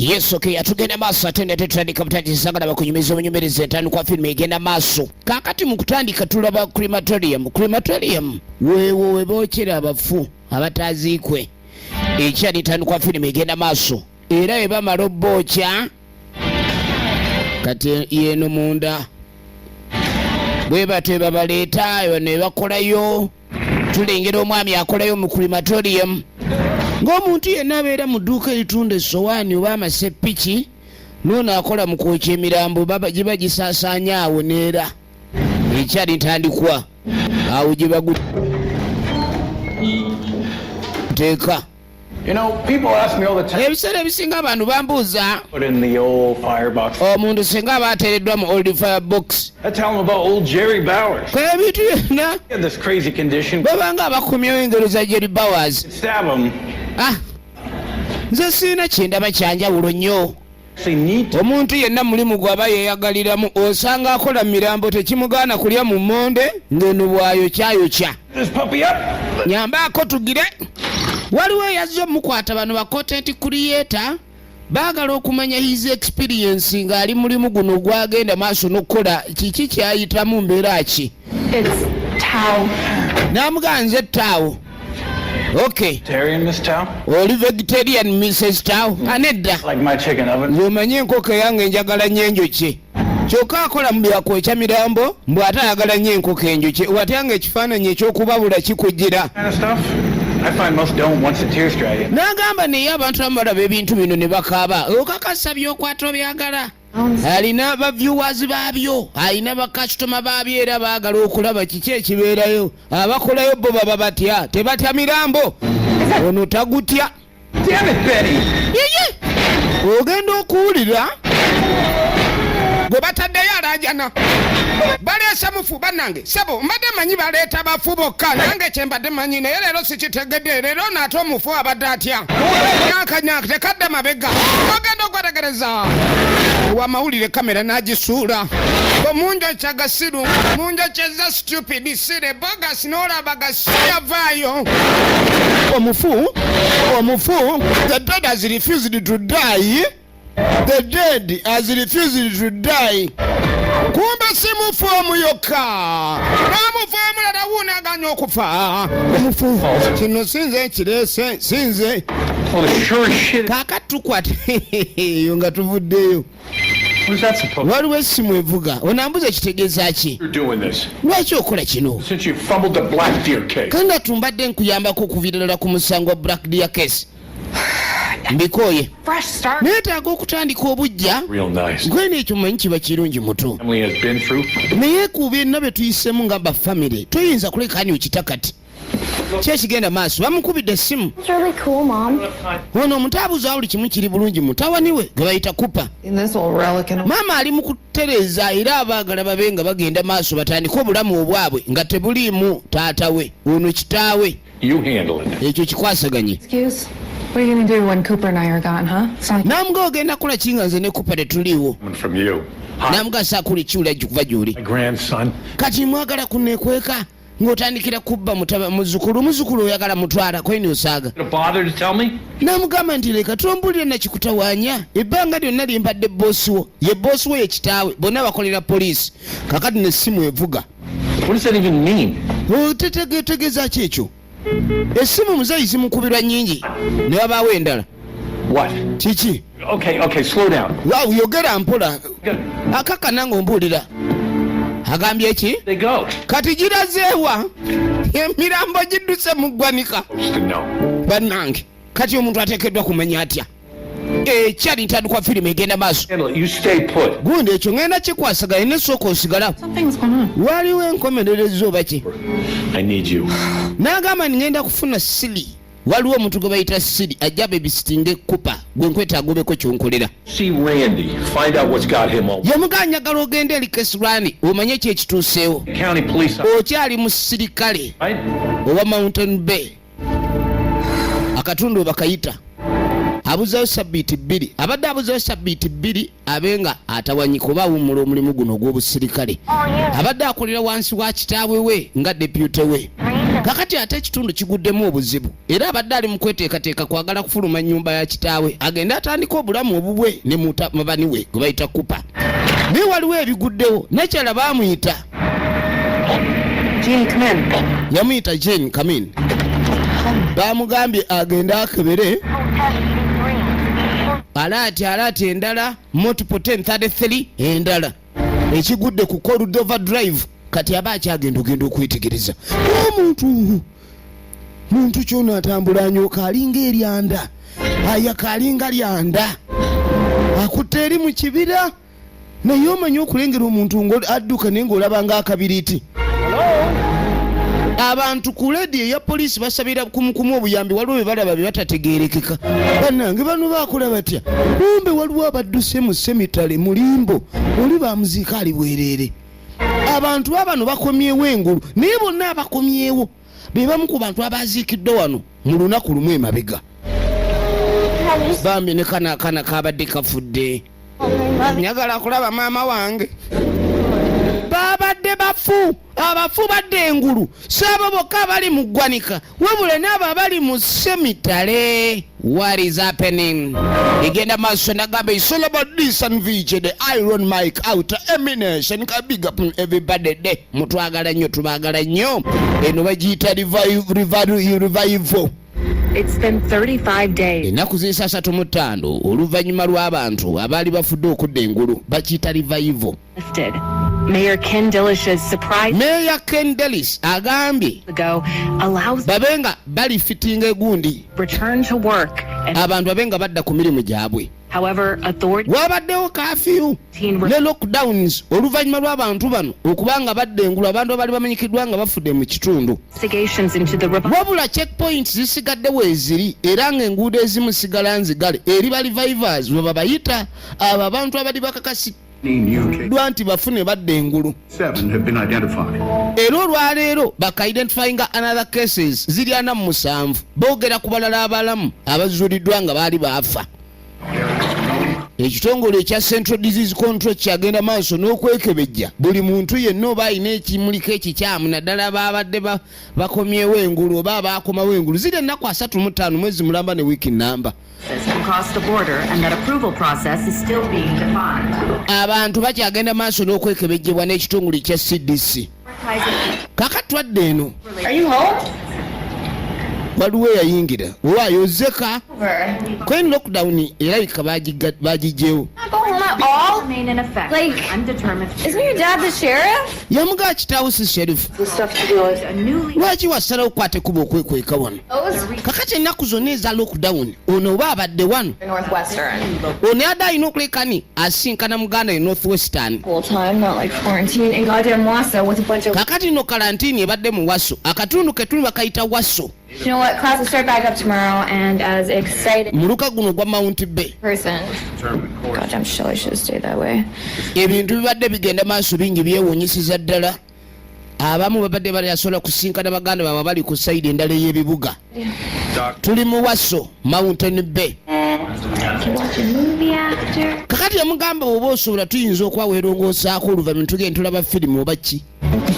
Yes, okay, atugenda maaso atende tetutandika butandisangana bakunyumiza obunyumiriza entandikwa firimu egenda maaso. Kakati mu kutandika tulaba crematorium weewo we bookera abafu abataaziikwe. Ekyali entandikwa firimu egenda maaso era we bamala obbookya kati yeno munda bwe batyo babaleeta ne bakolayo tulengera omwami akolayo mu crematorium ng'omuntu yenna abeera mu dduuka eritunda essowaani oba amasepiki noono akola mu kwokya emirambo gye bagisaasaanya awo neera ekyali ntandikwa awo gye baguteeka. Ebiseera ebisinga abantu bambuuza omuntu singa aba ateereddwa mu old firebox ebintu byonna babanga abakumyewo engero za Jerry Bowers. Nze sirina kyendaba kyanjawulo nnyo. Omuntu yenna mulimu gw'aba yeeyagaliramu osanga akola mirambo tekimugaana kulya mu mmonde ng'eno bw'ayokya. Nyambaako tugire. Waliwo eyazze omukwata bano ba content creator baagala okumanya his experience ng'ali mulimu guno gwagenda maaso n'okukola kiki kyayitamu mbeera ki. Namuganze Tao. Okay. Vegetarian, Miss Tao? Oli vegetarian, Mrs. Tao? Anedda. Like my chicken oven? Zomanyi enkoko yange njagala nnyo enjoki. Kyokka akola mu byakwokya mirambo mbw ate ayagala nnyo enkoko enjoki. Watanga ekifaananyi eky'okubabula kikujjira. I find most don't once the tears dry in. N'agamba naye abantu abalaba ebintu bino ne bakaaba okakasa by'okwata obyagala. Alina ba viewers baabyo, alina ba customer baabyo era baagala okulaba kiki ekibeerayo. Abakolayo bo baba batya, tebatya mirambo. Ono tagutya. Damn it, Betty! Yeye! Ogenda okuwulira gwe bataddeyo alaajana. Baleesa mufu bannange sebo mbadde manyi baleeta bafu bokka nange kyembadde manyi naye leero sikitegedde leero naate omufu abadde atya nyaaka tekadde mabega ogenda okwetegereza wamawulire kamera n'agisuula omunjo kyagasiru munjo kyeza stupid sire bogas n'olaba gasiyavaayo omufu the dead has refused to die. The dead has refused to die. Kumbe si mufu omuyokka n'amufu omulala wuunaganya okufa. Omufu kino sinze kireese sinze kaakati tukwate eyo nga tuvuddeyo. Waliwo essimu evuga onambuza kitegeeza ki lwaki okola kino kanga tumbadde nkuyambako okuviirala ku musango wa Black Deer case. Mbikoye neetaaga okutandika obujja gwene ekyo manyi kiba kirungi muto naye ku byonna bye tuyisemu nga bafamire toyinza kulekaani okitakati kyekigenda maaso bamukubidde essimu ono omutaabuza buli kimu kiri bulungi mutawani we gwe bayita kupa maama ali mu kutereeza era abaagala babe nga bagenda maaso batandike obulamu obwabwe nga tebuliimu taata we ono kitaawe ekyo kikwasaganye. What are you going to do when Cooper and I are gone, huh? Namuga ogenda kola kinga nze ne Cooper tetuliwo. Namuga saakuli kiwula kuva gy'oli. Kati mwagala kunnekweka ng'otandikira kubba muzzukulu oyagala mutwala kweni osaaga. Namugamba nti leka tombulire nakikutawaanya ebbanga lyonna lyembadde boosi wo ye boosi wo ye kitaawe bonna bakolera poliisi kakati n'essimu evuga. Otegeeza ki ekyo? Essimu muzeeyi zimukubirwa nnyingi ne wabaawo endala. Kiki? Okay, slow down. Waaw yogera mpola. Akakana ng'ombuulira. Agambye eki? Kati girazeewa emirambo gidduse mu ggwanika. Bannange kati omuntu ateekeddwa kumanya atya. Ekyali ntandikwa firimu egenda maaso. Gundi ekyo ngenda kikwasaganya n'esooka osigala. Waliwo enkomerereza oba ki? N'agamba ngenda kufuna Siri. Waliwo omuntu gwe bayita Siri ajja babisitinge Cooper gwe nkwetaaga obeko kyonkolera. Yamugaa njagala ogende eri Kesrani omanye kyekituuseewo. Okyali mu sirikale owa Mountain Bay akatundu bakayita. Abuzayo sabbiiti 2 abadde abuzayo sabbiiti 2 abenga atawanyika oba awummula omulimu guno ogw'obusirikale abadde akolera wansi wa kitaawe we nga depute we kakati ate ekitundu kiguddemu obuzibu era abadde ali mu kweteekateeka kwagala kufuluma nnyumba ya kitaawe agende atandika obulamu obubwe ne mutabani we gwe bayita kupa naye waliwo ebiguddewo nakyala baamuyita yamuyita Jane Kamin baamugambye agende akebere alaati endala multiple 1033 endala ekigudde ku Cordova Drive kati aba akyagenda ogenda okwetegereza muntu kyona atambula anyooka alinga eryanda ayaka alinga lyanda akutte eri mu kibira naye omanyi okulengera omuntu adduka naye ng'olabanga akabiriti abantu ku lediyo ya poliisi basabira kumukumu obuyambi waliwo bye balaba bye batategeerekeka bannange bano baakola batya kumbe waliwo abadduse mu semitale mulimbo oli bamuziika ali bwereere abantu abano bakomyewo engulu naye bonna abakomyewo be bamu ku bantu abaziikiddwe wano mu lunaku lumu emabega bambi ne kanaakana kabadde kafudde njagala kulaba maama wange babadde abafu badde engulu saabo bokka abali mu ggwanika wabula n'abo abali mu semitale. What is happening? Igenda maaso nagamba it's all about this and VJ the Iron Mike out emination ka big up everybody de mutwagala nnyo tubagala nnyo eno bagiyita revival. It's been 35 days. Ennaku z'ensa 35 oluvannyuma lw'abantu abaali bafudde okudda engulu bakiyita revival. Mayor Ken Dillish's surprise. Mayor Ken Dillish agambye ago allows babenga bali fitting egundi return to work. Abantu babenga badda ku mirimu gyabwe. However, authorities wabaddewo curfew ne lockdowns oluvannyuma lw'abantu bano okubanga badda engulu abantu abaali bamanyikiddwa nga bafudde mu kitundu. Wabula checkpoints zisigaddewo eziri era ng'enguudo ezimu sigala nzigale eri ba revivers bwe babayita abo abantu abali bakakasi nti bafune badda engulu. 7 have been identified. Era olwaleero baka-identifying another cases ziri 47 boogera ku balala abalamu abazuuliddwa nga baali baafa. Ekitongole ekya Central Disease Control kyagenda maaso n'okwekebejja buli muntu yenna oba alina ekimuliko ekikyamu naddala babadde bakomyewo engulu oba abaakomawo engulu ziri ennaku 35 mwezi mulamba ne wiiki nnamba. Abantu bakyagenda maaso n'okwekebejjebwa n'ekitongole ekya CDC. Kakatwadde eno waliwo eyayingira owayozeka kwen lockdown erabika bagijjewo. Yamugaa kitaawo si sherifu lwaki wasalawo okukwata ekkuba okwekweka wano kakati ennaku zonna eza lockdown ono oba abadde wano ono yadde alina okulekani asinkana muganda e Northwestern kakati no kalantiini ebadde mu Wasso akatundu ketuli bakayita Wasso. You know what? Classes start back up tomorrow, and as excited muluka guno gwa Mount Bay person. God, I'm sure I should stay that way. Ebintu bibadde bigenda maaso bingi byewuunyisiza ddala. Abamu babadde bali asobola kusinkana baganda baabwe bali ku sayidi endala ey'ebibuga. Tuli mu Wasso, Mountain Bay. Kakati yamugamba oba osobola tuyinza okwaweerongoosaako oluvannyuma tugende tulaba firimu oba ki.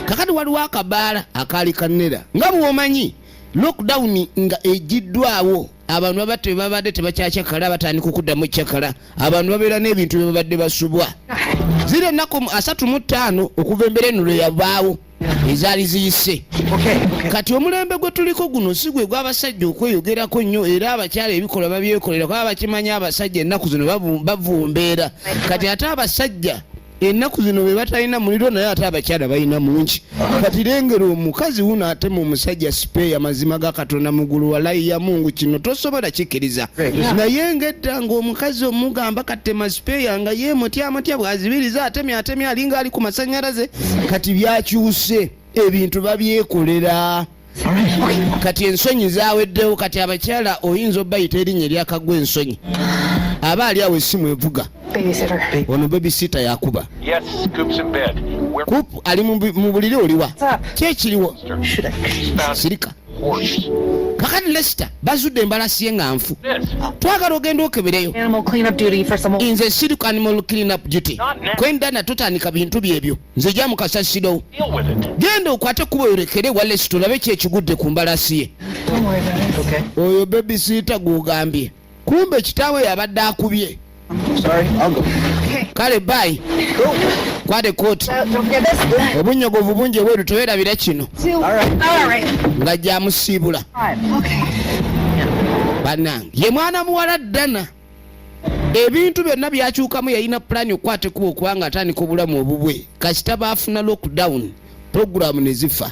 Kakati waliwo akabaala akaali kanera nga bw'omanyi lockdown nga ejiddwawo abantu babatte babadde tebakyacakala batandika okuddamu ekyakala abantu babeera n'ebintu bye babadde basubwa. Ziri ennaku 35 okuva embeera eno lwe yavaawo ezaali ziyise. Kati omulembe gwe tuliko guno si gwe gw'abasajja okweyogerako nnyo era abakyala ebikola babyekolera kuba bakimanya abasajja ennaku zino bavumbeera kati ate abasajja ennaku zino be batalina muliro naye ate abakyala balina mungi. Kati lengera omukazi wuno atema omusajja sipeeya mazima ga Katonda mugulu walayi ya Mungu kino tosobola kikkiriza naye ng'edda ng'omukazi omugamba katema sipeeya nga ye mutya bw'azibiriza atemya alinga ali ku masannyalaze. Kati byakyuse ebintu babyekolera. Kati ensonyi zaaweddewo kati abakyala oyinza obbayita erinnya eryakagwa ensonyi aba ali awo essimu evuga ono babysitter yakuba. Yes, Coop's in bed. Coop ali mu buliri oliwa kyekiriwo sirika horse. kakati Lester bazudde embalasi ye nga nfu twagala ogenda okebereyo Animal cleanup duty for some. nze siri ku animal clean up duty kwenda na totandika bintu byebyo nze ja mu kasasiro Deal with it. genda okwate kuba oyolekere wa Lester olabe kyekigudde ku mbalasi ye Don't worry about it. Okay. oyo babisiita gugambye kumbe kitaawe yabadde akubye Sorry, I'll go. kale bayi kwate kooti Don't forget this. obunyogovu bungi bweru tewerabira kino All right. nga gyamusiibula bannange ye mwana muwala ddana ebintu byonna byakyukamu yalina pulaani okukwata ekuba okubanga atandika obulamu obubwe kasita baafuna lockdown puroguramu ne zifa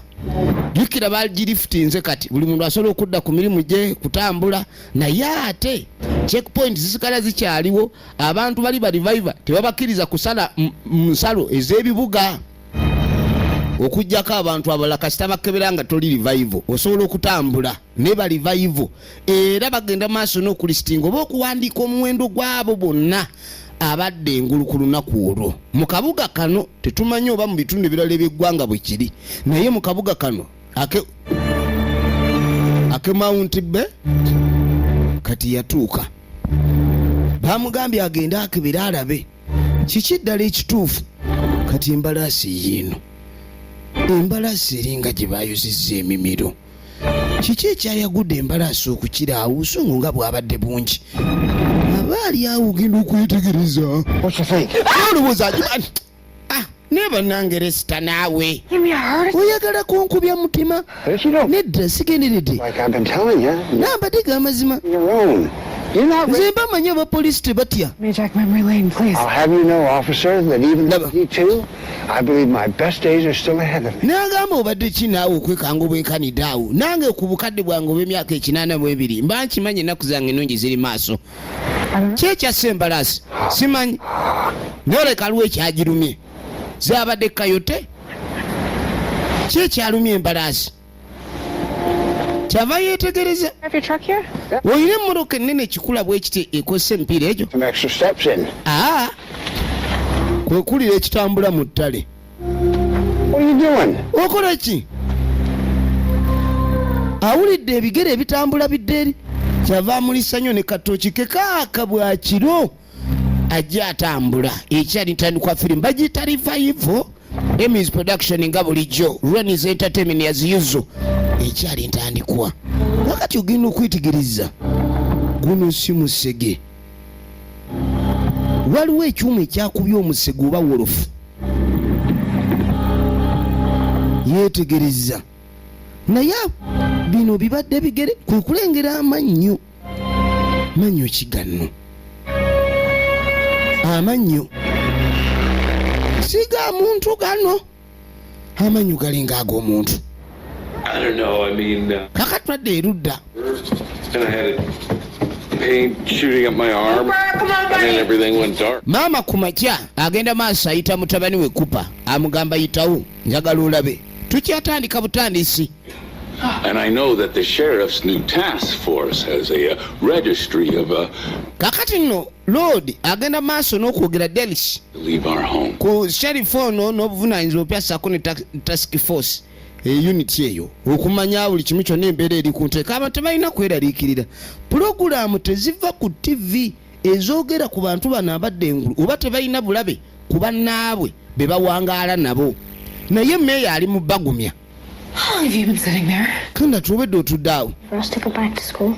jjukira bagirifutinze kati buli muntu asobola okudda ku mirimu gye kutambula naye ate checkpoint zisigala zikyaliwo abantu bali bariviva tebabakkiriza kusala nsalo ez'ebibuga okujjako abantu abalala kasita bakebera nga toli revival osobola okutambula ne ba revival era bagenda maaso n'okulistinga oba okuwandiika omuwendo gw'abo bonna abadde engulu ku lunaku olwo mu kabuga kano tetumanyi oba mu bitundu ebirala by'eggwanga bwe kiri naye mu kabuga kano ake Mount Be kati yatuuka bamugambye agende akebere alabe kiki ddala ekituufu kati embalaasi yiino embalaasi eringa gye baayozezza emimiro kiki ekyayagudde embalaasi okukira awo obusungu nga bwabadde bungi abaali awo ogenda okwetegereza olowooza agimani naye bannange Lester naawe oyagala kunkubya mutima nedda sigenderedde nambadde ga mazima nze mba manyi abapoliisi tebatya Let me check memory lane, please. I'll have you know, officer, that even Never. at E2, I believe my best days are still ahead of me. n'agamba obadde ki naawe okwekanga obwenkanidde awo nange ku bukadde bwange obw'emyaka 82 mba nkimanyi ennaku zange ennungi ziri maaso kyekyassa embalaasi simanyi noleka aliwo ekyagirumye zabadde kayote kyekyalumye embalaasi kyava yeetegereza Have your truck here? olina emmoloka ennene ekikula bwe kiti ekosa emipiira egyo Some extra steps in. kwe kulira ekitambula mu ttale What are you doing? okola ki awulidde ebigere ebitambula biddeeri kyava amulisa nnyo ne katooki ke kaaka bwa kiro ajja atambula ekyali ntandikwa firimu bagiyita revival Emmys production nga bulijjo Ronnie's entertainment as usual ekyali ntandikwa wakati ogenda okwetegereza guno si musege waliwo ekyuma ekyakubya omusege oba wolofu yeetegereza naye bino bibadde bigere kwe kulengera amannyo ki ganno amannyo siga muntu gano amannyo galinga ag'omuntu I don't know. I mean, kakatwadde erudda and I had a pain shooting up my arm, and then everything went dark. maama ku makya agenda maaso ayita mutabani we kupa amugamba yitawo njagala olabe tukyatandika butandisi And I know that the sheriff's new task force has a registry of kakati nno lord agenda maaso n'okwogera delis to leave our home. ku sheriff ono n'obuvunaanyizibwa opyasaako ne task force unity eyo okumanya buli kimu kyonna embeera eri ku nteeka abantu tebalina kweraliikirira pulogulaamu teziva ku tv ezoogera ku bantu bano abadde engulu oba tebalina bulabe ku bannaabwe be bawangaala nabo naye meeya ali mu bagumya How long have you been sitting there? kanda tuobedde otudde awo For us to go back to school.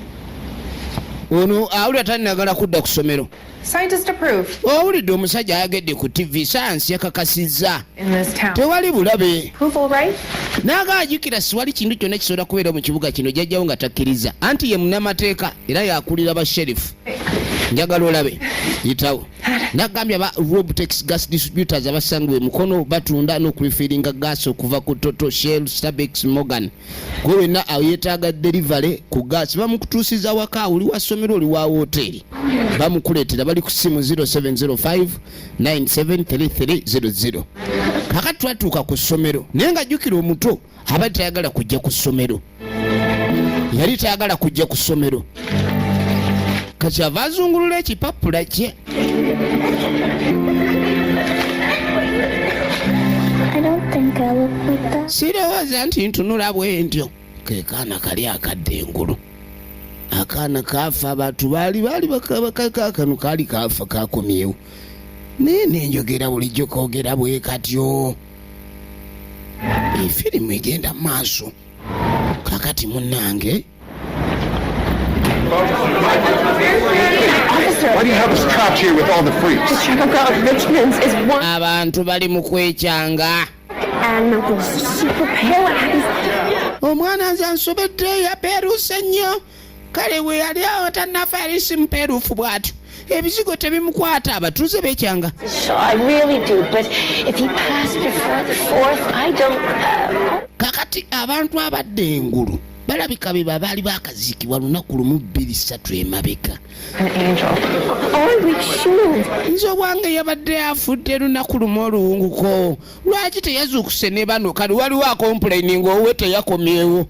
ono awulira talinagala kudda ku ssomero Scientist approved owulidde omusajja ayagedde ku tv sayansi yakakasizza in this town. tewali bulabe Approval, right? n'agaajukira siwali kintu kyonna kisobola kubeera mu kibuga kino jjajjawo nga takkiriza anti ye munnamateeka era yakulira basherifu njagala olabe yitawo nagambye aba robotex gas distributors abasangibwa emukono batunda n'okulifiringa gas okuva ku toto shell starbex morgan gwe wenna yeetaaga delivery ku gas bamukutuusiza waka oli wa ssomero oli wa woteeri bamukuleetera bali ku ssimu 0705 973300 kakati twatuuka ku ssomero naye nga jjukira omuto abali tayagala kujja ku ssomero yali tayagala kujja ku ssomero kakyava azungulula ekipapula kye I don't think I look like that. sirowooza nti ntunula bwe ntyo ke kaana kali akadde engulu. Akaana kaafa, abantu baali kano kaali kaafa kakomyewo. Naye nenjogera bulijjo koogera bwe katyo. Efirimu egenda maaso. Kakati munnange. Why do you have us trapped here with all the freaks? To check out Richmond's is one Abantu bali mu kwekyanga. and Uncle super pale and Omwana nze ansobedde yapeeruuse nnyo. Kale we yali awo tannafa yali si mupeeruufu bw'atyo. Ebizigo tebimukwata abatuuze beekyanga. So I really do, but if he passed before the 4th, I don't. Kakati abantu abadde engulu balabika be baali baakaziikibwa lunaku lumu 2-3 emabega. an angel. Oh, we should. Nze obwange yabadde afudde lunaku lumu oluwunguko. Lwaki teyazuukuse ne bano kali waliwo akomplaining owuwe teyakomyewo.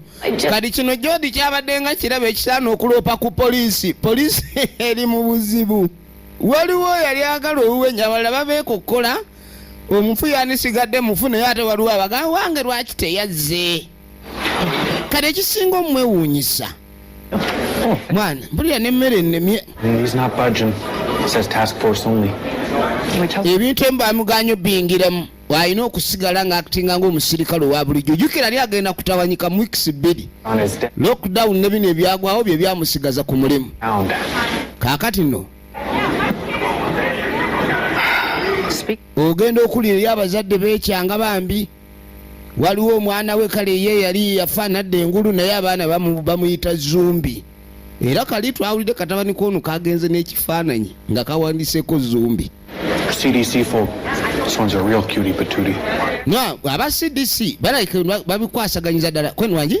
Kati kino Jodi kyabadde nga kiraba ekisaana okuloopa ku poliisi. Poliisi eri mu buzibu. Waliwo yali agala owuwe nyabalala babeekokkola. Omufu yanisigadde mufu naye ate waliwo abagamba wange lwaki teyazze. Kale ekisinga omwewuunyisa. Mwana mpulira n'emmere ennemye. He's not budging. It says task force only. Ebintu embamuganya bingiramu walina okusigala ng'akutinga ng'omusirikale owa bulijjo. Jjukira ali agenda kutawanyika mu weeks 2. On his death. Lockdown ne bino ebyagwawo bye byamusigaza ku mulimu. Kaakati nno ogenda okulira abazadde beekyanga bambi. Waliwo omwana we kale ye yali yafaanadde engulu naye abaana bamuyita zumbi. Era kali twawulidde katabani k'ono kagenze n'ekifaananyi nga kawandiseeko zumbi. CDC folk. This one's a real cutie patootie. No, aba CDC balike babikwasaganyiza ddala. Kwenu wangi?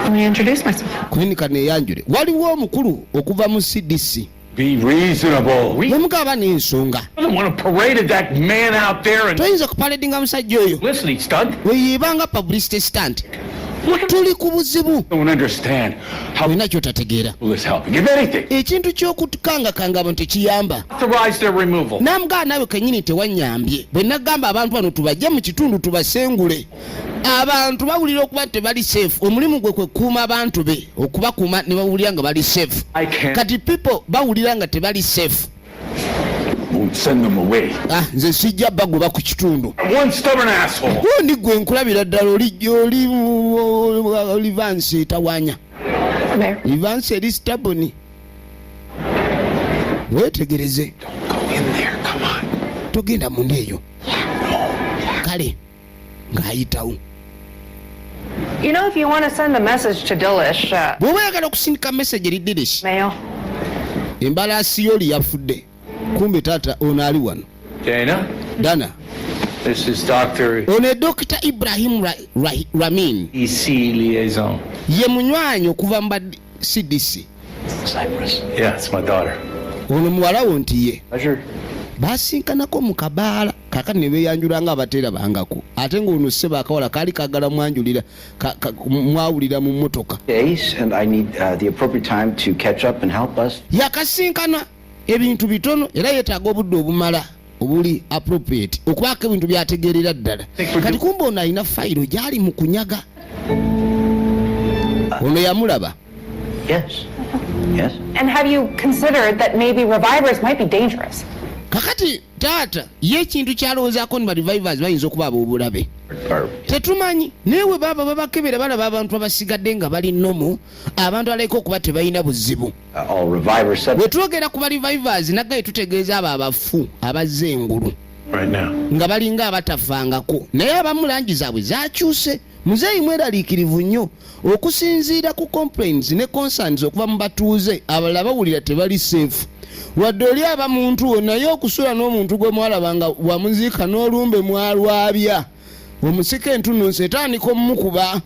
Let me introduce myself. Kwenu kane yanjule. Waliwo omukulu okuva mu CDC. Be reasonable. Yamugaba n'ensonga. I don't want to parade that man out there and Toyinza kupaledinga musajja oyo. listen, he's stunned. Weyiibanga publicity stunt. Tuli ku buzibu. Don't understand how Olina ky'otategeera. this helping. Give anything. Ekintu ky'okutukangakanga abantu tekiyamba. Authorize their removal. Namugaa naawe kennyini tewanyambye. Bwe nagamba abantu bano tubajje mu kitundu tubasengule. Abantu bawulira okuba tebali safe. Omulimu gwe kwe kuuma abantu be. Okubakuuma ne bawulira nga bali safe. I can't. Kati people bawulira nga tebali safe. Won't send them away. Nze sijja bagoba ku kitundu. One stubborn asshole. Ndi gwe nkulabira ddala oli Vansi etawaanya. Vansi eri staboni. Weetegereze. Go in there, come on. Togenda munda eyo. Kale ng'ayitawo. You know, if you want to send a message to Dilish, Bw'oba oyagala okusindika message eri Dilish, mail. embalaasi y'oli yafudde. Kumbe taata ono ali wano. Dana. This is Dr. Ono Dr. Ibrahim Ramin. EC liaison. Ye munywanyi okuva mu CDC. Cyprus. Yeah, it's my daughter. Ono muwala wo nti ye. Pleasure. Basinkanako mu kabaala kakati ne beeyanjula nga abateera bangako ate ng'ono sseba akawala kaali kagala mwanjulira mwawulira mu mmotoka. Days, and I need the appropriate time to catch up and help us. Yakasinkana ebintu bitono era yeetaaga obudde obumala obuli appropriate okubaako ebintu byategeerera ddala. Kati kumbe ono alina fayiro gy'ali mu kunyaga. Ono yamulaba. Yes. Yes. And have you considered that maybe revivers might be dangerous? Kakati taata ye ekintu kyalowoozaako ne barevivers bayinza okuba ab'obulabe. Tetumanyi naye we baba babakebera balaba abantu abasigadde nga bali nnomo abantu aleka okuba tebalina buzibu. All revivers said. Bwe twogera ku barevivers naggaye tutegeeza abo abafu abazze engulu nga balinga abatafangako naye abamu langi zaabwe zakyuse. Muzeeyi mweraliikirivu nnyo okusinziira ku complaints ne concerns okuva mu batuuze abalala bawulira tebali safe. Wadde oli aba muntu wo naye okusula n'omuntu gwe mwalaba nga wamuziika n'olumbe mwalwabya omusika entunno nsi etandika omumukuba.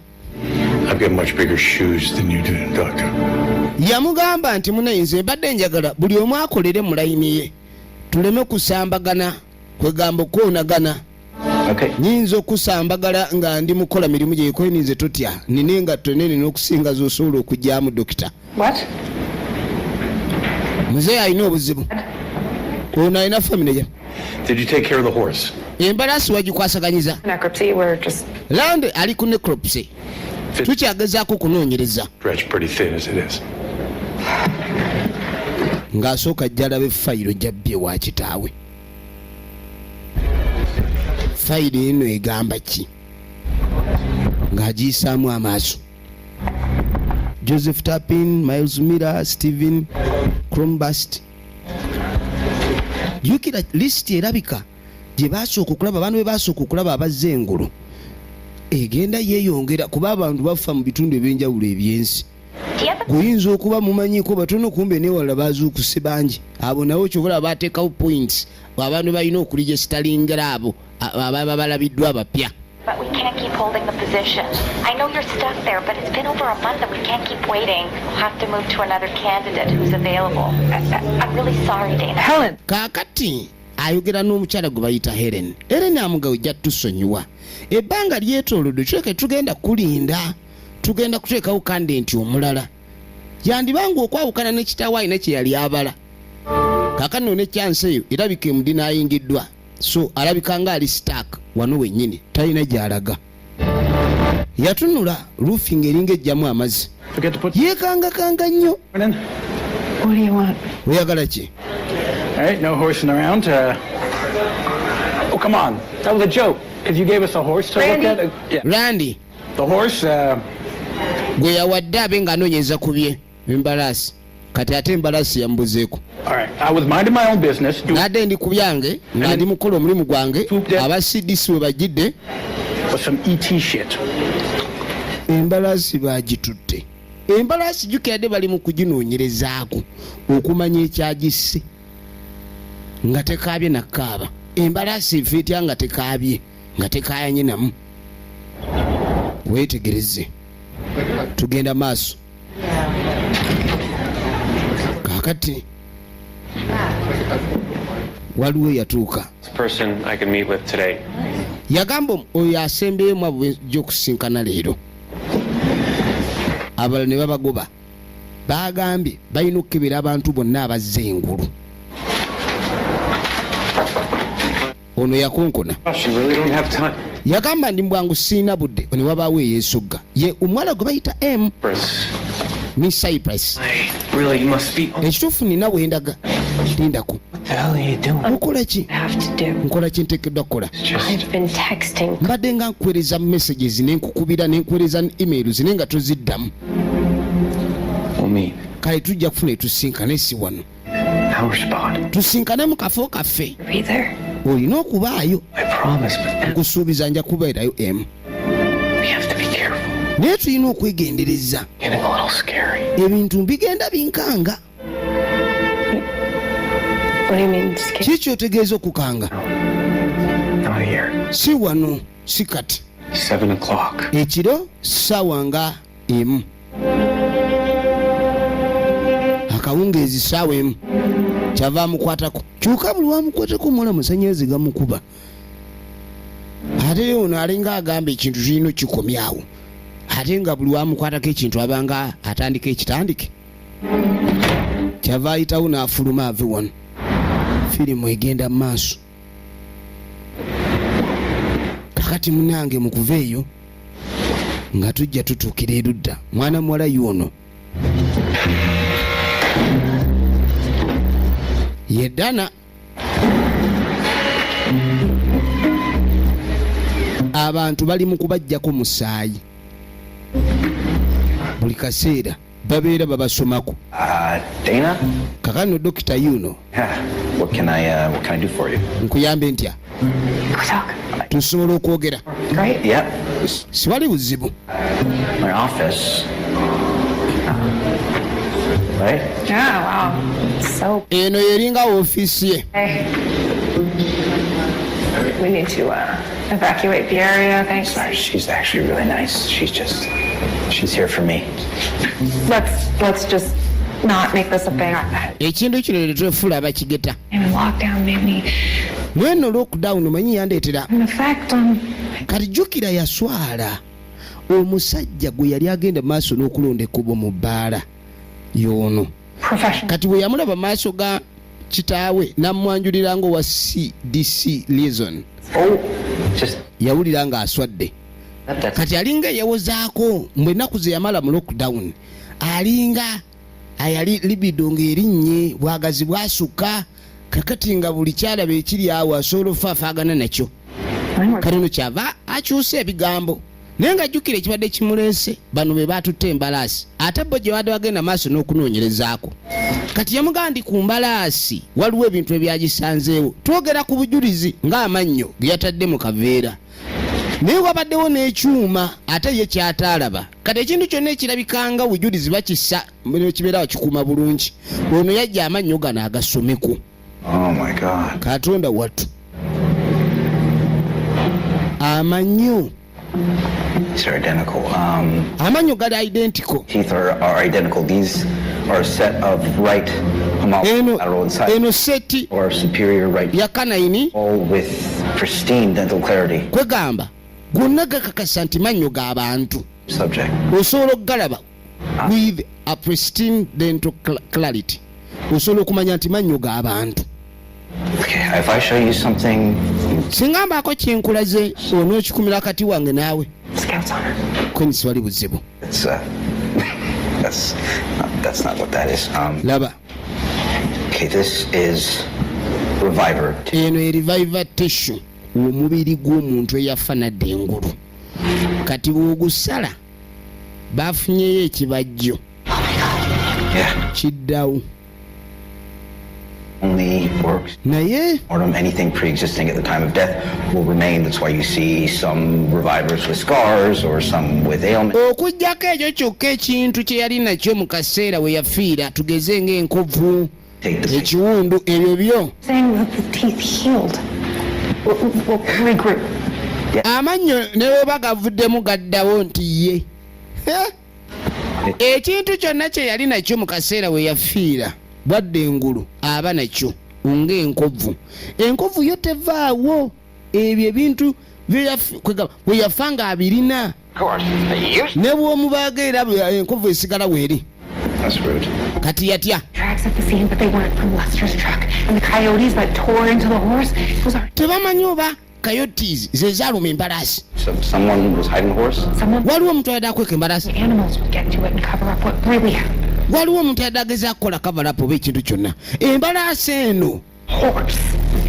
I've got much bigger shoes than you do, Doctor. Yamugamba nti munayinze mbadde njagala buli omu akolere mu layini ye tuleme kusambagana kwegamba okwonagana. Okay. Nyinza okusambagala nga ndi mukola mirimu gyekweninze totya nina engatto enene n'okusinga z'osobola okugyamu dokita. What? Muzeeyi alina obuzibu. Ono alina famire ya. Did you take care of the horse? Embalaasi wagikwasaganyiza. Necropsy, we're just... Lande ali ku necropsy. tukyagezaako kunoonyereza Stretched pretty thin as it is. ng'asooka jjalabe fayiro jabbye wa kitaawe. Fayiro eno egamba ki? Ng'agiyisaamu amaaso. Joseph Tapin, Miles Miller, Stephen Crumbust. Jukira lisiti erabika gye baasooka okulaba, abantu be baasooka okulaba abazze engulu egenda yeeyongera kuba abantu bafa mu bitundu ebyenjawulo ebyensi. Guyinza okuba mumanyiiko batono kumbe newala bazuukuse bangi. Abo nabo kyobola baateekawo points abantu balina okuligesitalingira abo ababa balabiddwa abapya. But we can't keep holding the position. I know you're stuck there, but it's been over a month and we can't keep waiting. We'll have to move to another candidate who's available. I'm really sorry, Dana. Helen. Kaakati ayogera n'omukyala gwe bayita Helen. Helen amugawo ojja tusonyiwa. Ebbanga lyetoolodde tuleke tugenda kulinda. Tugenda kuteekawo kandidenti omulala. Yandibanga okwawukana ne kitaawe alina kye yali abala. Kaakati nno ne chance eyo erabika emudina ayingiddwa. So alabika nga ali stuck wano wennyini talina gy'alaga. Yatunula roofing eringa ejjamu amazzi. Yeekangakanga nnyo. What do you want? Oyagala ki? All right, no horsing around. Oh, come on. That was a joke. Because you gave us a horse to Randy. look at. Yeah. Randy The horse, gwe yawadde abe ng'anoonyeza ku bye embalaasi. Kati ate embalaasi yambuzeeko. all right, I was minding my own business. Nadde ndi ku byange nga ndi mukola omulimu gwange. Aba CDC we bajjidde. With some ET shit. Embalaasi baagitutte. Embalaasi jukirade bali mu kuginoonyerezaako okumanya ekyagisse nga tekaabye nakkaaba. Embalaasi efa etya nga tekaabye nga tekaayanye namu. Weetegereze tugenda maaso. Kaakati waliwo eyatuuka. Person I can meet with today. Yagamba oyo asembeemu abo gy'okusinkana leero. Abalala ne babagoba. Baagambye balina okukebera abantu bonna abazze engulu. Ono yakonkona. Gosh, you really don't have time. Yagamba ndi mbwangu siina budde ne wabaawo eyeesogga. Ye omuwala gwe bayita M. Miss Cypress. Really, you must be. Ekituufu nina bwendaga. Lindako. What the hell are you doing? Okola ki? Have to do. Nkola ki nteekeddwa kukola? I've been texting. Mbadde nga nkuweereza messages ne nkukubira ne nkuweereza emails naye nga toziddamu. We'll meet. Kale tujja kufuna etusinkane si wano. Our spot. Tusinkane mu kafo kaffe. Be there. Olina okubaayo. I promise, but Nkusuubiza nja kubeerayo M. we have to be careful. Naye tulina okwegendereza. Getting a little scary. Ebintu bigenda binkanga. What do you mean? Ki ky'otegeeza okukanga? Not here. Si wano, si kati. 7 o'clock. Ekiro ssaawa nga emu. Akawungeezi ssaawa emu. Kyava amukwatako. Kyuka buli wamukwatako omuwala musanyalaze gamukuba. Ate ono alinga agamba ekintu kirina kikomyawo. Ate nga buli wamukwatako ekintu abanga atandika ekitandike. Kyava ayitawo n'afuluma ave wano. Firimu egenda mu maaso. Kakati munange mu kuva eyo nga tujja tutuukira erudda mwana muwala y'ono. Yeddana abantu bali mu kubajjako musaayi buli kaseera babeera babasomako. Dana? Kakano Dr. Yuno. Yeah. What can I do for you? Nkuyambe ntya? Tusobola okwogera. Great. Yeah. Siwali buzibu. My office. Right? Yeah, wow. So, Eno yeringa ofiisi ye. we need to evacuate the area, thanks. Sorry, she's actually really nice. She's here for me. Let's just not make this a thing. Ekintu kino tetwefuula abakigeta. And lockdown made me, Mweno lockdown manyi yandeetera. in effect, Kati jjukira yaswala. Omusajja gwe yali agenda maaso n'okulonda ekkubo mu bbaala y'ono. professional. Kati bwe yamulaba maaso ga kitaawe n'amwanjulira ng'owa CDC liaison. Oh, just Yawulira ng'aswadde. kati alinga eyawozaako mbwe ennaku ze yamala mu lockdown alinga ayali libido ng'erinnye bwagazi bwasukka kakati nga buli kyalaba ekiri awo asobola ofaafaagana nakyo kale no kyava akyusa ebigambo naye nga ajjukira ekibadde kimuleese bano be baatutte embalaasi ate bo gye badde bagenda maaso n'okunoonyerezaako kati yamugamba ndi ku mbalaasi waliwo ebintu ebyagisanzeewo twogera ku bujulizi ng'amannyo ge yatadde mu kaveera naye wabaddewo n'ekyuma ate ye kyataalaba kati ekintu kyonna ekirabikanga bujulizi bakissa kibeerawo kikuuma bulungi ono yajja amannyo gano agasomeko katonda wattu amannyo These are identical. Amanyo gali identical. Teeth are identical. These are a set of right homolateral inside seti or superior right yakanaini, all with pristine dental clarity. Kwegamba gonna gakakasa nti manyo g'abantu Subject osobola okugalaba with a pristine dental clarity. Osobola okumanya nti manyo g'abantu. Okay, if I show you something, singamba ako kyenkulaze onookikumira kati wange naawe Scout's honor. kwenisi wali buzibu. That's not what that is. Laba. Okay, this is Reviver. Eno Reviver tissue omubiri gw'omuntu eyafa nadde engulu kati bw'ogusala bafunyeyo ekibajjo kiddawo. Only works. Naye Anything pre-existing at the time of death will remain. That's why you see some revivers with scars or some with ailments. okujjako ekyo kyokka ekintu kye yali nakyo mu kaseera we yafiira tugeze ng'enkovu ekiwundu ebyo byo amannyo ne bweba gavuddemu gaddawo nti ye ekintu kyonna kye yali nakyo mu kaseera we yafiira bwadde engulu aba nakyo ng'enkovu. Enkovu yo tevaawo ebyo ebintu bwe yafa nga abirina ne bw'omubaaga era enkovu esigala weeri kati yatya tebamanyi oba coyotes ze zaaluma embalaasi. Waliwo omuntu ayadde akweka embalaasi, waliwo omuntu ayadde agezaako kukola kavalapu oba ekintu kyonna. Embalaasi eno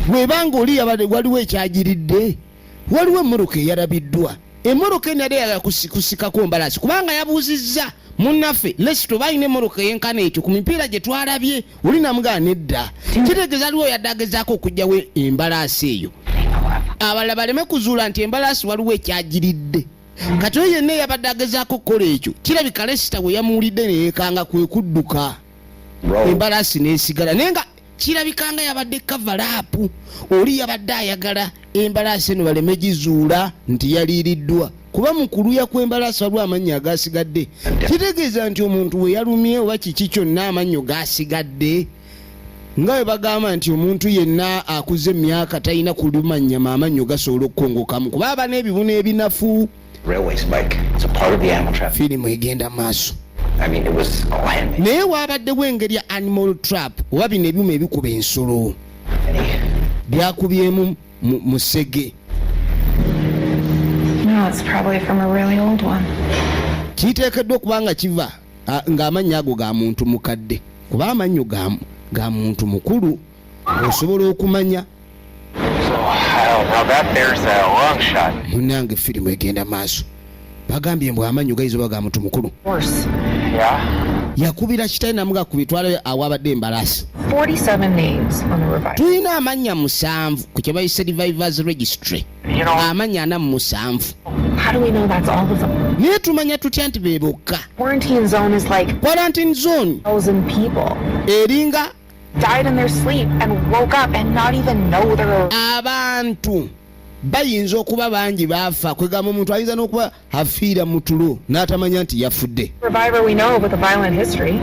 bw'ebanga oli waliwo ekyagiridde, waliwo emmoroka eyalabiddwa. Emmoroka eno yali yagala kusikako mbalaasi kubanga yabuuzizza munnaffe lesito balina emmoroka eyenkana ekyo ku mipiira gye twalabye oli namugana nedda. Kitegeeza aliwo yadde agezaako okugyawo embalaasi eyo abalala baleme kuzuula nti embalaasi waliwo ekyagiridde. Kati oyo yenna yabadde agezaako okukola ekyo kirabika lesita bwe yamuwulidde neyeekanga kwe kudduka embalaasi n'esigala naye nga kirabikanga yabadde kavalaapu. Oli yabadde ayagala embalaasi eno baleme gizuula nti yaliiriddwa kuba mu kuluya kw'embalaasi waliwo amannya agasigadde. Kitegeeza nti omuntu we yalumye oba kiki kyonna amannyo gasigadde. Nga bwe bagamba nti omuntu yenna akuze emyaka talina kuluma nnyama amannyo gasobola okukongokamu kuba aba n'ebibuna ebinafu. Firimu egenda maaso. Naye waabaddewo engeri ya animal trap oba bino ebyuma ebikuba ensolo byakubyemu musege. Kiteekeddwa okuba nga kiva ng'amannya ago ga muntu mukadde kuba amannyo ga muntu mukulu osobola okumanya. Munnange firimu egenda maaso. Bagambye mbwe amannyo gayinza oba ga muntu mukulu. Yakubira kitali namuga ku bitwalo awabadde embalaasi. 47 names on the revival. Tulina amannya 7 ku kye bayise Revivers Registry. Amannya 47. How do we know that's all of them? Naye tumanya tutya nti be bokka. Quarantine zone is like Quarantine zone 1,000 people eringa died in their sleep and woke up and not even know they're abantu bayinza okuba bangi baafa kwegamba omuntu ayinza n'okuba afiira mu tulo n'atamanya nti yafudde. Reviver we know with a violent history.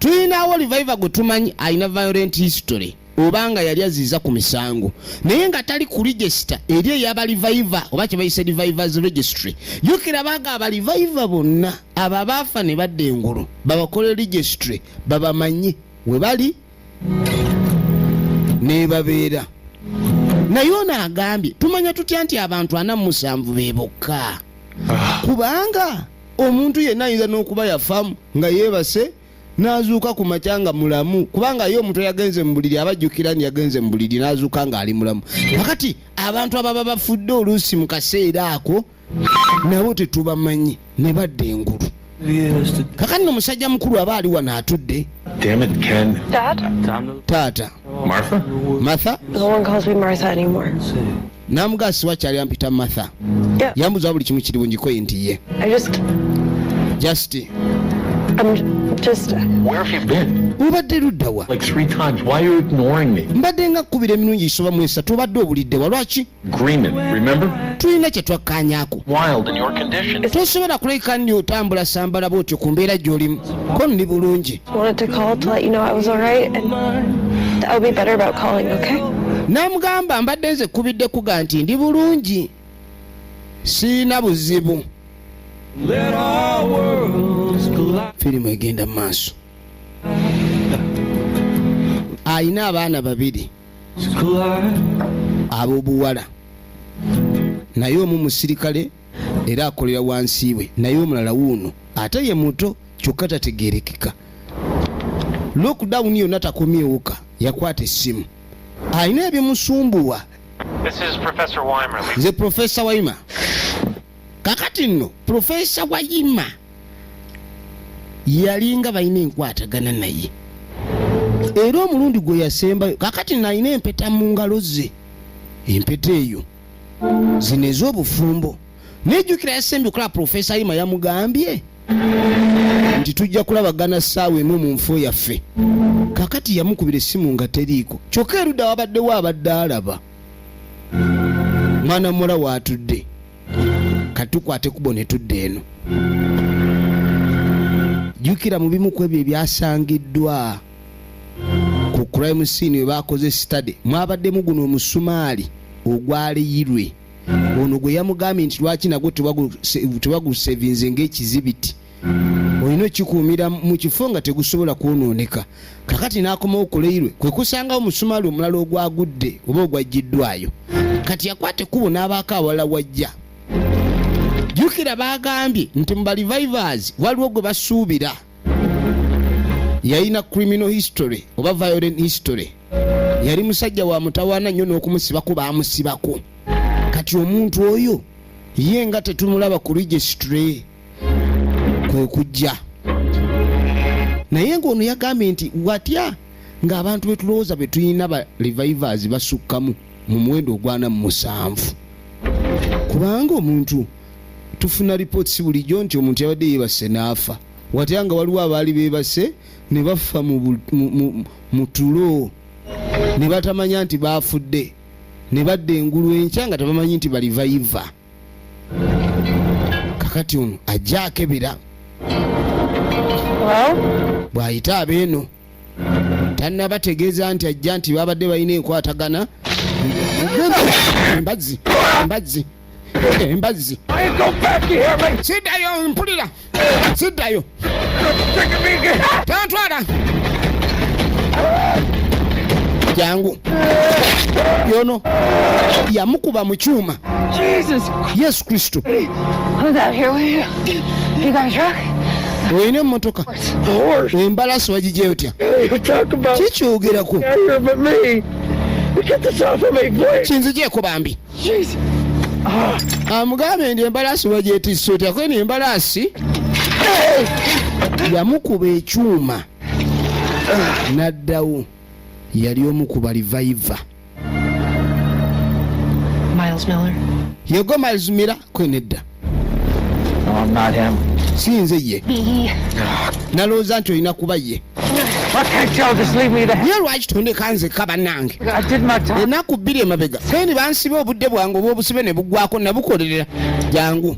Tulinawo Reviver gwe tumanyi alina violent history obanga yali aziiza ku misango naye nga tali ku register eri ey'aba Reviver oba kye bayise Revivers Registry. Yukira banga aba Reviver bonna abo abaafa ne badda engulu babakole registry babamanye we bali ne babeera. Naye ono agambye tumanya tutya nti abantu 47 be bokka. kubanga omuntu yenna ayinza n'okuba yafamu nga yeebase n'azuuka ku makya nga mulamu, kubanga ye omuntu yagenze mu buliri abajjukira nti yagenze mu buliri n'azuuka ng'ali mulamu. Kakati abantu ababa bafudde oluusi mu kaseera ako nabo tetubamanyi ne badda engulu. Kakati n'omusajja mukulu aba ali wano atudde. Damn it, Ken. Dad? Taata Martha? No one calls me Martha anymore. Namugasi wakyali ampita Martha. Yeah. Yambuza buli kimu kiri bungikoye nti ye. I'm just... Where have you been? Obadde ludda wa? Like 3 times. Why are you ignoring me? Mbadde nga kkubira emirundi egisoba mu esatu obadde obulidde wa lwaki? Agreement, remember? Tulina kye twakkaanyaako. Wild in your condition. Tosobola kuleka nti otambula sambala bw'otyo ku mbeera gy'olimu. Ko ndi bulungi. wanted to call to let you know I was all right, and that would be better about calling, okay? N'amugamba mbadde nze kkubidde kuga nti ndi bulungi. Siina buzibu. Firimu egenda mu maaso. Ayina abaana 2 ab'obuwala, naye omu musirikale era akolera wansi we, naye omulala wuuno ate ye muto kyokka tategeerekeka. Lockdown yonna takomyewuka, yakwata essimu. Ayina ebimusumbuwa. Nze Professor Wayima. Kakati nno Professor Wayima yalinga balina enkwatagana naye. Era omulundi gwe yasembayo kakati nalina empeta mu ngalo ze. Empeta eyo zino ez'obufumbo. Nejjukira yasembye okulaba Professor Wayima yamugambye nti tujja kulabagana ssaawa emu mu nfo yaffe. Kakati yamukubira essimu nga teriiko. Kyokka erudda wabaddewo abadde alaba. Mwana muwala waatudde. Katukwate kubo ne tudde eno. Jjukira mu bimu ku ebyo ebyasangiddwa ku crime scene we baakoze study mwabaddemu guno omusumaali ogwaliyirwe. Ono gwe yamugambye nti lwaki nagwo tebagusevinze ng'ekizibiti. Olina okikuumira mu kifo nga tegusobola kwonooneka. Kakati n'akomawo ku leyirwe kwe kusangawo omusumaali omulala ogwagudde oba ogwaggiddwayo. Kati yakwate kubo n'abaako awalala wajja. Jjukira bagambye nti mu balivivers waliwo gwe basuubira. Yalina criminal history oba violent history. Yali musajja wa mutawaana nnyo n'okumusibako baamusibako. Kati omuntu oyo ye nga tetumulaba ku registry kwe kujja. Naye ng'ono yagambye nti watya ng'abantu betulowooza be tulina ba revivers basukkamu mu muwendo ogwana mu 7. Kubanga omuntu tufuna reports bulijjo nti omuntu yabadde yeebase n'afa. Watya nga waliwo abaali beebase ne bafa mu tulo ne batamanya nti baafudde ne badda engulu enkya nga tebamanyi nti balivayiva. Kakati ono ajja akebera. Bw'ayita abeeno tannabategeeza nti ajja nti babadde balina enkwatagana. Embazzi. Siddayo mpulira. Siddayo. Tantwala. Jangu. Yono yamukuba mu kyuma. Yesu Kristo. Who's out here with you? You got a truck? Oyina emmotoka. Embalasi wagijja otya? Kikyogerako. Kinzigyeko bambi. Amugambe ndi embalasi wagyetisse otya? Kweni embalasi yamukuba ekyuma n'addawo. Yali omu ku balivayiva. Miles Miller. Yego Miles Miller kwenedda. No, I'm not him. Si nze ye. Nalowooza nti olina kuba ye. Why can't y'all just leave me there? Ye lwaki tondeka nze kaba nange? I did my time. Ennaku 2 emabega. Kweni bansiba obudde bwange obw'obusibe ne buggwako nabukolerera. Jangu.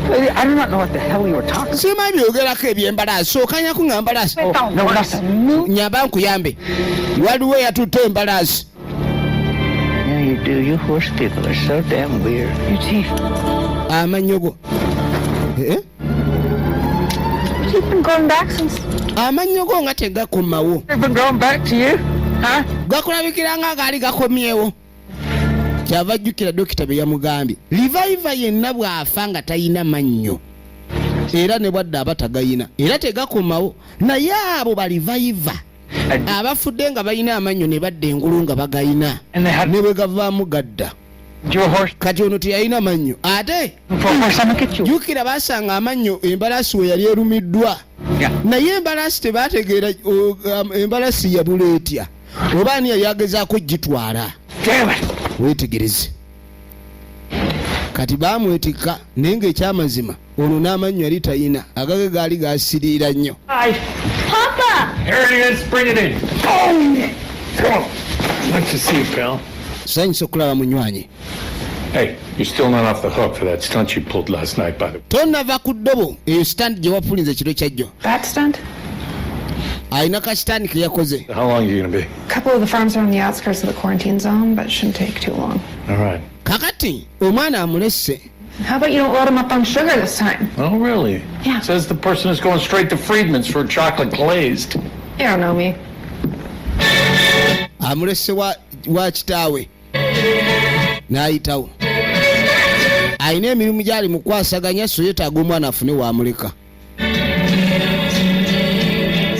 I do not know what the hell you were talking about. Simanyi byogerako eby'embalaasi. Okanyako nga mbalaasi. No, nothing. Nyamba nkuyambe. Waliwo eyatutte embalaasi. Yeah, you do. You horse people are so damn weird. Your teeth. Amannyo go. You've been going back since... Amannyo go nga tegakomawo. They've been going back to you? Huh? Gakulabikira nga gaali gakomyewo. kyava ajjukira dokita bye yamugambye livayiva yenna bw'afa nga talina mannyo era ne bwadde aba tagayina era tegakomawo naye abo balivayiva abafudde nga balina amannyo ne badda engulu nga bagayina ne bwe gavaamu gadda kati ono teyalina mannyo ate jjukira baasanga amannyo embalaasi we yali erumiddwa naye embalaasi tebategeera embalaasi yabula etya oba ani yali agezaako gitwala wetegereze kati baamwetikka naye ng'ekyamazima ono n'amannyo yali tayina agage gaali gasiriira nnyo. Sanyusa okulaba munywanyi. Hey, you're still not off the hook for that stunt you pulled last night, by the way. Tonnava ku ddobo eyo stand gye wapulinze kiro kyajjo. That stunt? Alina ka stand ke yakoze. How long are you going to be? A couple of the farms are on the outskirts of the quarantine zone, but it shouldn't take too long. All right. Kakati omwana amulesse. How about you don't load him up on sugar this time? Oh, really? Yeah. Says the person is going straight to Friedman's for chocolate glazed. You don't know me. Amulesse wa kitaawe n'ayitawo alina emirimu gyali mukwasaganya so yeetaaga omwana afune wamuleka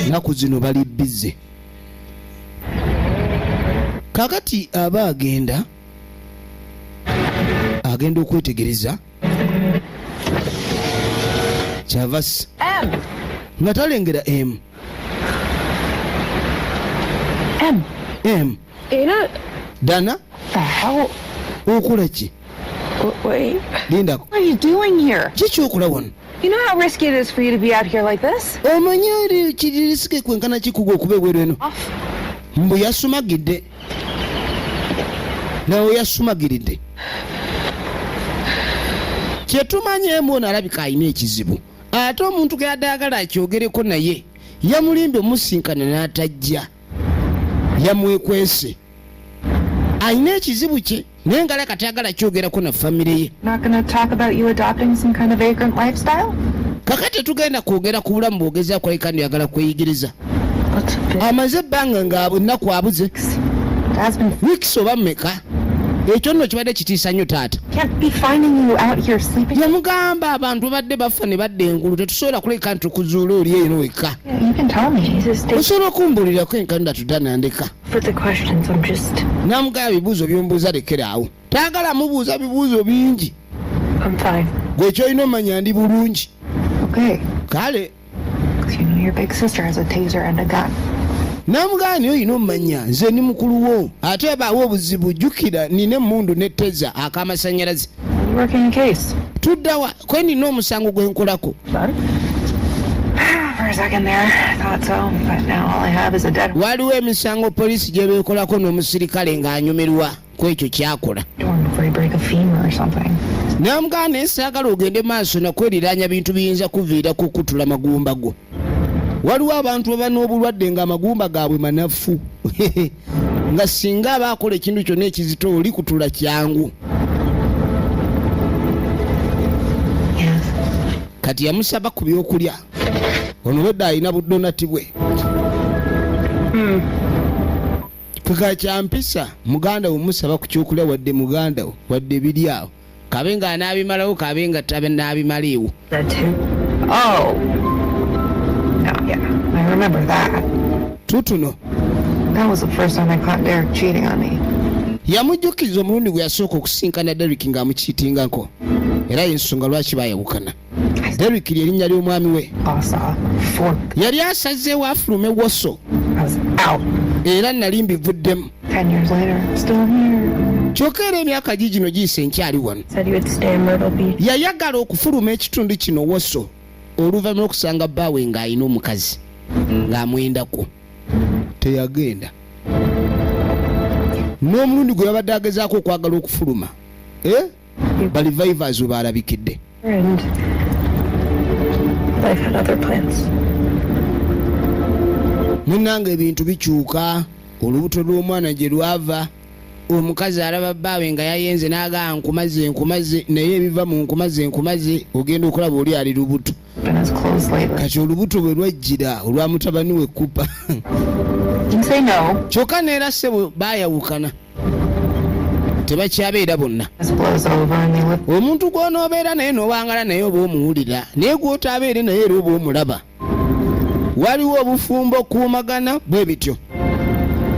naku zino bali bize kakati aba agenda okwetegereza kyavasi nga talengera M. You know, Dana? the hell? Okola ki? Wait. Linda. What are you doing here? Kiki okola wano? You know how risky it is for you to be out here like this? Omanyi kiririsike kwenkana kikuga okuba ebweru eno? Mbu yasumagidde. Nawe yasumagiridde. Kyetumanyeemu ono alabika alina ekizibu. Ate omuntu ge yaddaagala akyogereko naye yamulimbye omusinkana n'atajja. Yamwekwese. Alina ekizibu kye naye nga leka tayagala kyogerako na famire ye. Not gonna talk about you adopting some kind of vagrant lifestyle? Kakati tugenda kwogera ku bulamu bw'ogezaako aleka yagala kweyigiriza. Amaze ebbanga nga ennaku abuze. Weeks oba mmeka? Ekyo nno kibadde kitiisa nnyo taata. Yamugamba abantu badde bafa ne badda engulu tetusobola kuleka nti tukuzuula oli eno wekka. Osobola okumbulirako enkanda tutanandeka. Namugamba ebibuuzo by'ombuuza lekeraawo. Taagala mubuuza bibuuzo bingi. Gwe kyolina omanya ndi bulungi. Kale. Namugamba oyina omanya nze ni mukulu wo ate ebaawo obuzibu jjukira nina emmundu n'etteza ak'amasannyalaze. Tuddawa kwe nina omusango gwe nkolako. Waliwo emisango poliisi gye beekolako n'omusirikale ng'anyumirwa ku ekyo ky'akola. Namugamba naye saagala ogende maaso nakweriraanya bintu biyinza kuviirako kutula magumba go. Waliwo abantu baba n'obulwadde ng'amagumba gaabwe manafu nga singa abaakola ekintu kyonna ekizito oli kutula kyangu. Kati yamusaba ku byokulya ono wedda alina budonati bwe. Kekakyampisa muganda we musaba ku kyokulya wadde muganda we wadde biri awo kabe nga anaabimalawo kabe nga tabe naabimaleewo. I remember that. Tutuno. That was the first time I caught Derek cheating on me. Yamujjukiza omulundi gwe yasooka okusinkana Derek ng'amukiitingako. Era y'ensonga lwaki baayawukana. Derek ly'erinnya ly'omwami we. Yali asazeewo afulume woso. Era nali mbivuddemu. 10 years later, still here. Kyokka era emyaka gino giyise nkyali wano. Yayagala okufuluma ekitundu kino woso. Oluvannyuma okusanga bbaawe ng'alina omukazi ng'amwendako teyagenda n'omulundi gwe yabadde agezaako okwagala okufuluma balivivers we baalabikidde. Munnange ebintu bikyuka olubuto lw'omwana gye lwava omukazi alaba bbaawe nga yayenze n'agamba nkumaze naye ebiva mu nkumaze ogenda okulaba oli ali lubuto. Kati olubuto bwe lwajjira olwa mutabani we Kupa. Kyokka neera ssebo baayawukana. tebakyabeera bonna. Omuntu gw'onoobeera naye n'owangala naye oba omuwulira naye gw'otaabeere naye era oba omulaba. Waliwo obufumbo okuumagana bwe bityo.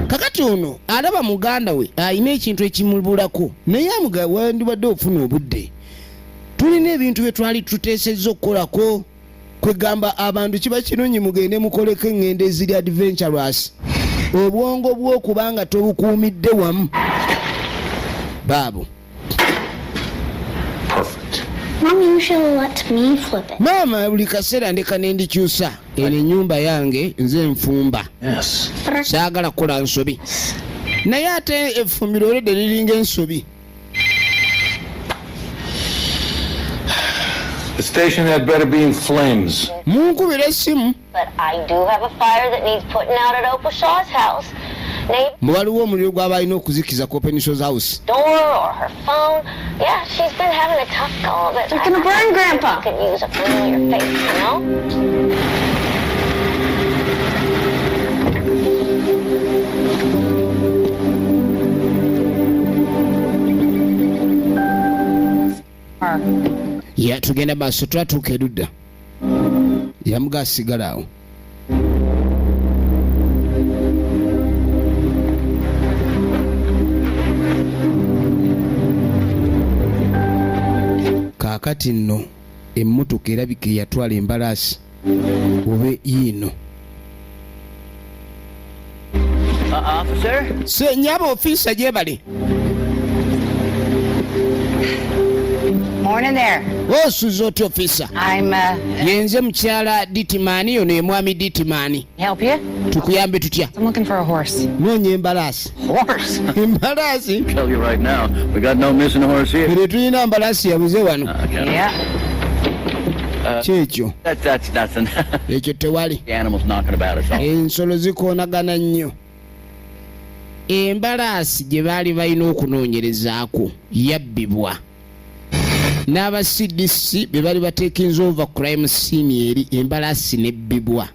Kakati ono alaba muganda we alina ekintu ekimubulako naye amugaa wandibadde ofuna obudde. Tulina ebintu bye twali tuteesezza okukolako kwegamba abantu kiba kirungi mugende mukoleko engendo eziri adventurous. Obwongo bw'okubanga tobukuumidde wamu. Babu. Mom usually lets me flip it. Mama buli kaseera ndeka nendikyusa. Eno ennyumba yange nze nfumba. Yes. Saagala kukola nsobi. Naye ate effumbiro olwedde liringa ensobi. The station had better be in flames. Munkubira essimu. But I do have a fire that needs putting out at Opal Shaw's house. Waliwo omuliro gw'aba alina okuzikiza ku Open Shaw's house. Door or her phone. Yeah, she's been having a tough go of it. It's gonna burn, Grandpa. You could use a familiar face, you know? Ya tugenda maaso twatuuka erudda. Yamuga asigala awo. Kaakati nno emmotoka erabika eyatwala embalaasi obe yiino. Officer? Senyaba ofiisa gyebale. Morning there. Osuza otya ofiisa? I'm, Yenze mukyala Ditimani, ono ye mwami Ditimani. help you? Tukuyambe tutya? I'm looking for a horse. Noonya embalaasi. Horse? Embalaasi? Tell you right now, we got no missing horse here. Ere tulina mbalaasi yabuze wano. Yeah. Kyekyo. That's nothing. Ekyo tewali. The animal's knocking about us all. Ensolo zikoonagana nnyo. Embalaasi gye baali balina okunoonyerezaako yabbibwa. N'aba CDC be bali batekinze over crime scene eri embalaasi nebbibwa.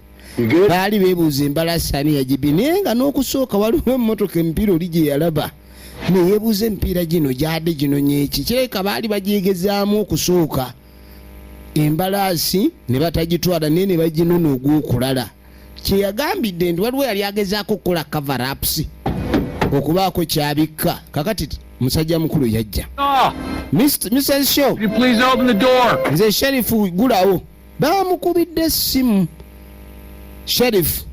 Baali beebuuza embalaasi ani yagibbi naye nga n'okusooka waliwo emmotoka emipiira oli gye yalaba. Neyeebuuza emipiira gino gyadde gino nyeeki kireka baali bagyegezaamu okusooka. Embalaasi ne batagitwala naye ne baginona ogw'okulala. Kye yagambidde nti waliwo yali agezaako okukola cover ups okubaako kyabikka. Kakati musajja mukulu yajja. Mr. Show, you please open the door. Nze Sheriff gulawo. Baamukubidde essimu. Sheriff.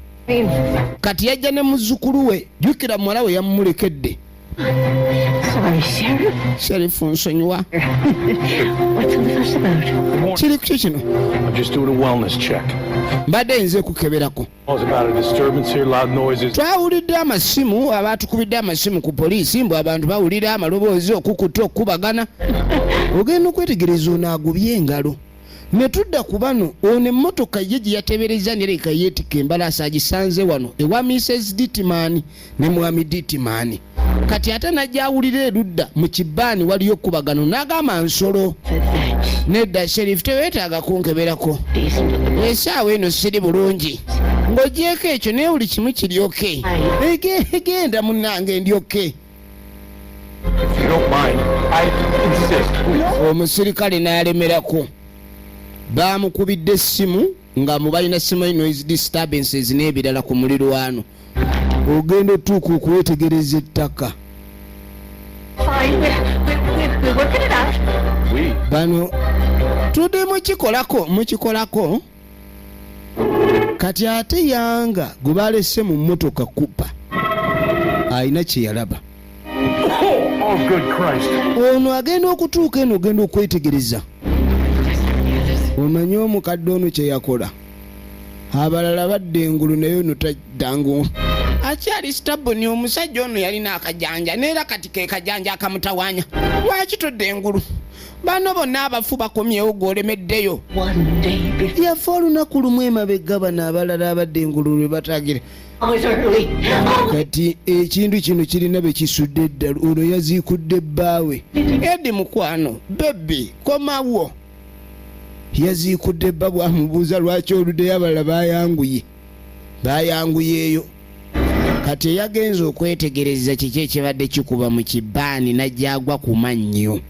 Kati yajja ne muzzukulu we. Jjukira muwala we yamumulekedde. Sorry, Sheriff. Sheriff nsonyiwa. What's all the fuss about? Kiri ki kino? I'm just doing a wellness check. Mbadde nze kukeberako. What's about a disturbance here, loud noises? Twawulidde amasimu abaatukubidde amasimu ku poliisi mbu abantu bawulira amaloboozi okukuta okubagana. Ogenda okwetegereza ono agubye engalo. Ne tudda ku bano ono emmotoka ye gye yatebereza nereka yeetika embalaasi agisanze wano ewa Mrs. Ditimani ne mwami Ditimani. Kati ate najjawulira erudda mu kibbaani waliyo okubagano n'agamba nsolo. Nedda Sheriff teweetaaga kunkeberako. Essaawa eno siri bulungi. Ng'ogyeko ekyo naye buli kimu kiri oke. Egenda munnange ndi oke. If you don't mind, I insist. Omusirikale n'alemerako. Baamukubidde essimu nga mubalina simu noise disturbances n'ebirala ku mulirwano. Ogenda otuuka okuwetegereza ettaka. Bano tudde mukikolako kati ate yanga gwe balese mu mmotoka kupa alina kye yalaba. Oh, good Christ. Ono agenda okutuuka eno ogenda okwetegereza. Omanyi omukadde ono kye yakola. Abalala badde engulu naye ono taddangu. Akyali staboni omusajja ono yalina akajanja neera kati ke kajanja akamutawanya. Lwaki todde engulu? Bano bonna abafu bakomyewo gw'olemeddeyo. Yafa olunaku lumu emabega bano abalala abadde engulu lwe batagira. Kati ekintu kino kirina be kisudde eddala. Ono yaziikudde bbaawe. Edi mukwano bebbi komawo. Yaziikudde bba bwamubuuza lwaki oluddeyo abalala bayanguyeeyo. kati yagenze okwetegereza kiki ekibadde kikuba mu kibaani najjagwa ku mannyo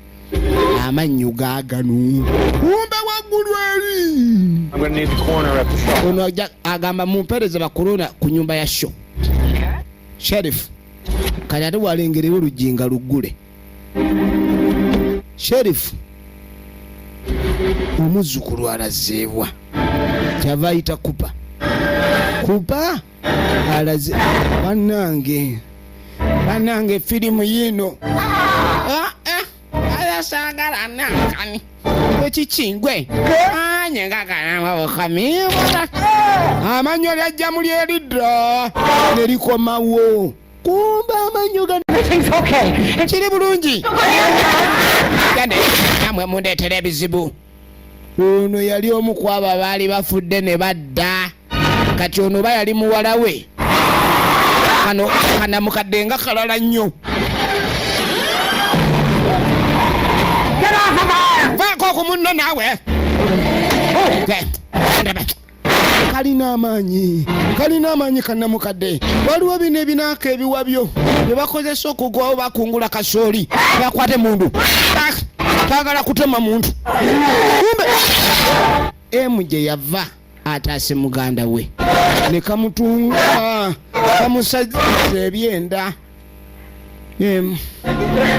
amannyo gaagano kumbe waggulu eri ono agamba mumpereze bakulona ku nyumba ya sho sheriff kati ate walengerewo oluggi luggule sheriff omuzzukulu alazeebwa kyava ayita kupa alaze bannange firimu yino ayasagala nankani ekikingwe nyengaganawakamibona amanyo lyajja muli eridda nerikomawo kumba amanyo kiri bulungi namwe mundeetera ebizibu ono yali omu ku abo abaali bafudde ne badda kati ono ba yali muwala we kana mukadde nga kalala nnyo vaako ku munno naawe kalina amaanyi kannamukadde waliwo bino ebinaaka ebiwabyo bye bakozesa okugwawo bakungula kasooli bakwate mundu tagala kutema muntu kumbe emu gye yava ataase muganda we ne kamutunga kamusajja ebyenda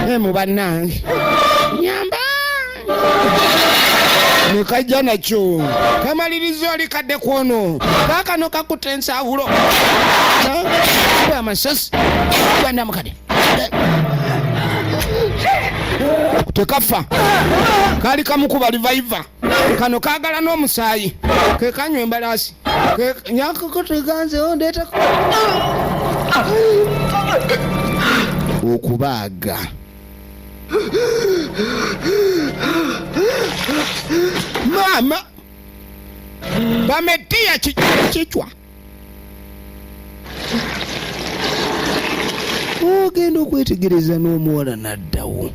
emu bannange nyamba nekajja nakyo kamalirizo likadde kwono kakano kakuta ensawulo amasasi ganda mukadde tekafa kali kamukuba livaiva kano kagala n'omusaayi kekanywa embalaasi nyakakoteganzeho ndeeta okubaaga mama bametia kichwa ogenda okwetegereza n'omuwala naddawo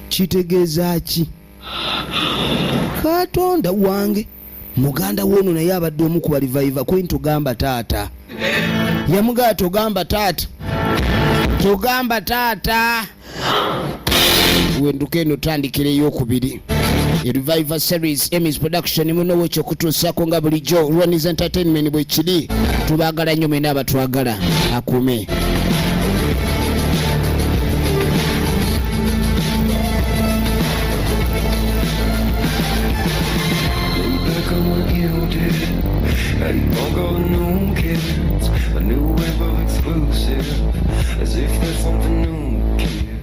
kitegeeza ki katonda wange muganda wono naye abadde omu ku balivaiva kweni tugamba taata yamugaa togamba taata wenduka eno tandikira eyokubiri Revival Series Emmys Production munowo kyokutuusako nga bulijjo Ronnie's Entertainment bwe kiri tubaagala nnyo mwena abatwagala akume And all got new kids, a new wave of exclusive, as if there's something new.